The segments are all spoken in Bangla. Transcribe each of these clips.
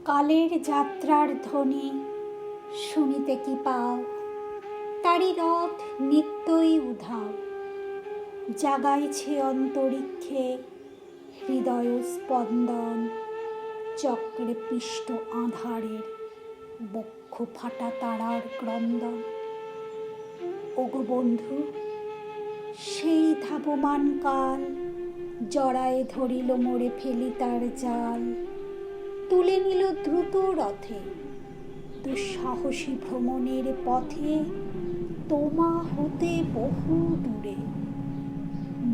কালের যাত্রার ধ্বনি শুনিতে কি পাও, তারি রথ নিত্যই উধাও। জাগাইছে অন্তরিক্ষে হৃদয় স্পন্দন, চক্রে পিষ্ট আঁধারের বক্ষ ফাটা তারার ক্রন্দন। ওগো বন্ধু, সেই ধাবমান কাল জড়ায়ে ধরিল মোরে ফেলি তার জাল। তুলে নিল দ্রুত রথে দুঃসাহসী ভ্রমণের পথে, তোমা হতে বহু দূরে।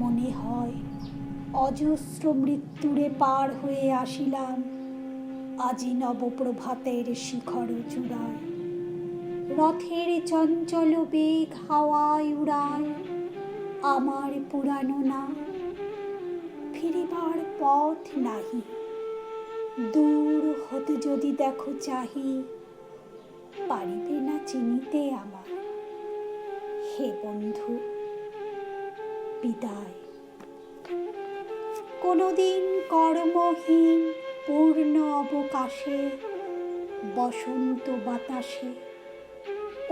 মনে হয় অজস্র মৃত্যুরে পার হয়ে আসিলাম আজি নবপ্রভাতের শিখর চূড়ায়। রথের চঞ্চল বেগ হাওয়ায় উড়ায় আমার পুরানো নাম। ফিরিবার পথ নাহি, দূর হতে যদি দেখো চাহি, পারিবে না চিনিতে আমার। হে বন্ধু, বিদায়। কোনদিন কর্মহীন পূর্ণ অবকাশে বসন্ত বাতাসে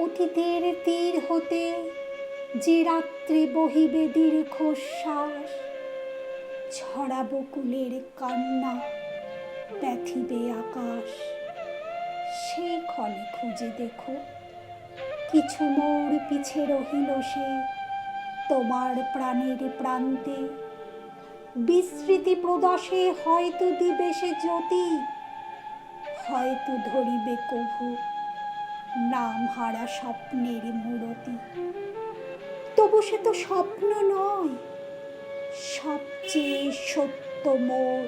অতীতের তীর হতে যে রাত্রে বহিবে দীর্ঘশ্বাস, ছড়া বকুলের কান্না ব্যথিবে আকাশ। সেই ক্ষণে খুঁজে দেখো কিছু মোর পিছে রহিল সে তোমার প্রাণের প্রান্তে। বিস্মৃতি প্রদশে হয়তো দিবে সে জ্যোতি, হয়তো ধরিবে কভু নাম হারা স্বপ্নের মূরতি। তবু সে তো স্বপ্ন নয়, সবচেয়ে সত্য মোর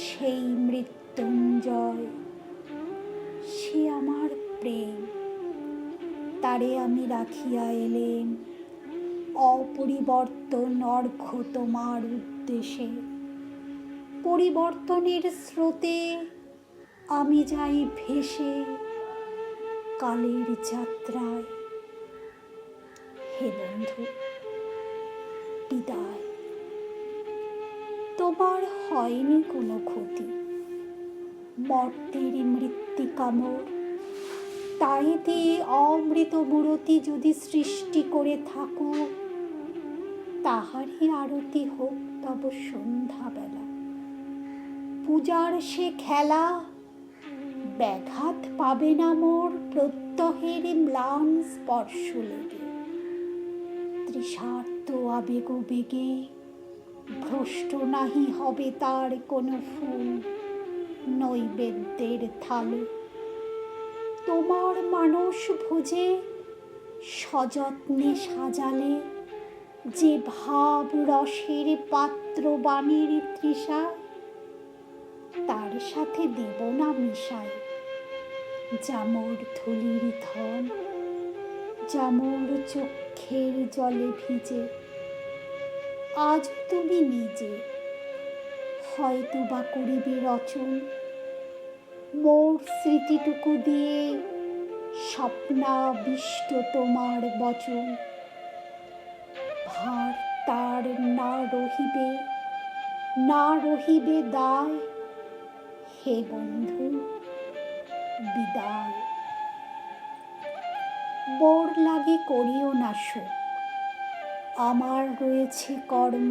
সেই মৃত্যুঞ্জয়। সে আমার প্রেম, তারে আমি রাখিয়া এলেম অপরিবর্তন অর্ঘ্য তোমার উদ্দেশে। পরিবর্তনের স্রোতে আমি যাই ভেসে কালের যাত্রায়। হে বন্ধু, বিদায়। তোমার হয়নি কোনো ক্ষতি, মর্তের মৃত্তিকা মোর। তাই দিয়ে অমৃত মূরতি যদি সৃষ্টি করে থাকো, তাহারই আরতি হোক তব সন্ধ্যাবেলা। পূজার সে খেলা ব্যাঘাত পাবে না মোর প্রত্যহের ম্লান স্পর্শ লেগে। তৃষার্ত আবেগ বেগে ভ্রষ্ট নাহি হবে তার কোনো ফুল নৈবেদ্যের থালে। তোমার মানস ভোজে সযত্নে সাজালে যে ভাব রসের পাত্র বাণীর তৃষা, তার সাথে দেব না মিশাই যামর ধুলির ধন, যামর চক্ষের জলে ভিজে। আজ তুমি নিজে হয়তো বা করিবে রচন মোর স্মৃতিটুকু দিয়ে স্বপ্নাবিষ্ট তোমার বচন। ভার তার না রহিবে, না রহিবে দায়। হে বন্ধু, বিদায়। বোর লাগে করিও না শোক, আমার রয়েছে কর্ম,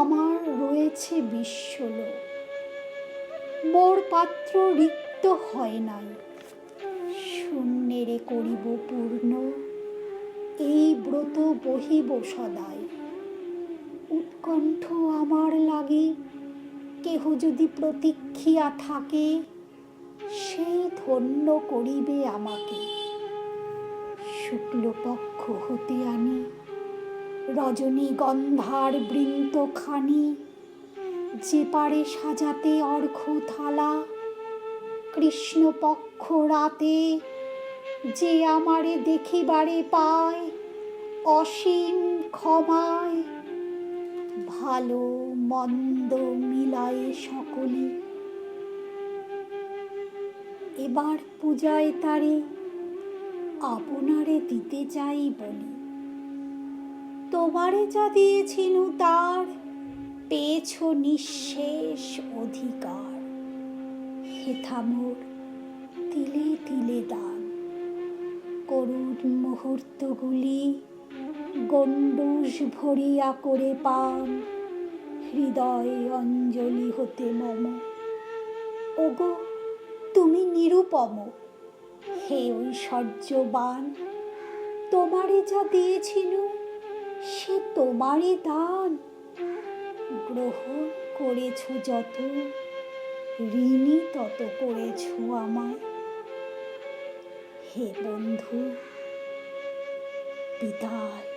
আমার রয়েছে বিশ্বলোক। মোর পাত্র রিক্ত হয় নাই, শূন্যেরে করিব পূর্ণ, এই ব্রত বহিব সদাই। উৎকণ্ঠ আমার লাগে, কেহ যদি প্রতীক্ষিয়া থাকে, সেই ধন্য করিবে আমাকে। শুক্লপক্ষ হতে আনি রজনীগন্ধার বৃন্তখানি, যে পারে সাজাতে অর্ঘ্য থালা। কৃষ্ণপক্ষ রাতে যে আমারে দেখিবারে পায় অসীম ক্ষমায়। ভালো মন্দ মিলায়ে সকলে এবার পূজায় তারে আপনারে দিতে চাই বলি। তোমারে যা দিয়েছিনু তার পেয়েছ নিঃশেষ অধিকার। হেথা মোর তিলে তিলে দান, করুণ মুহূর্তগুলি গণ্ডূষ ভরিয়া করে পান, হৃদয় অঞ্জলি হতে মম। ওগো তুমি নিরুপম, হে ঐশ্বর্যবান, তোমারে যা দিয়েছিল সে তোমারই দান, গ্রহণ করেছ যত, ঋণী তত করেছ আমায়। হে বন্ধু, বিদায়।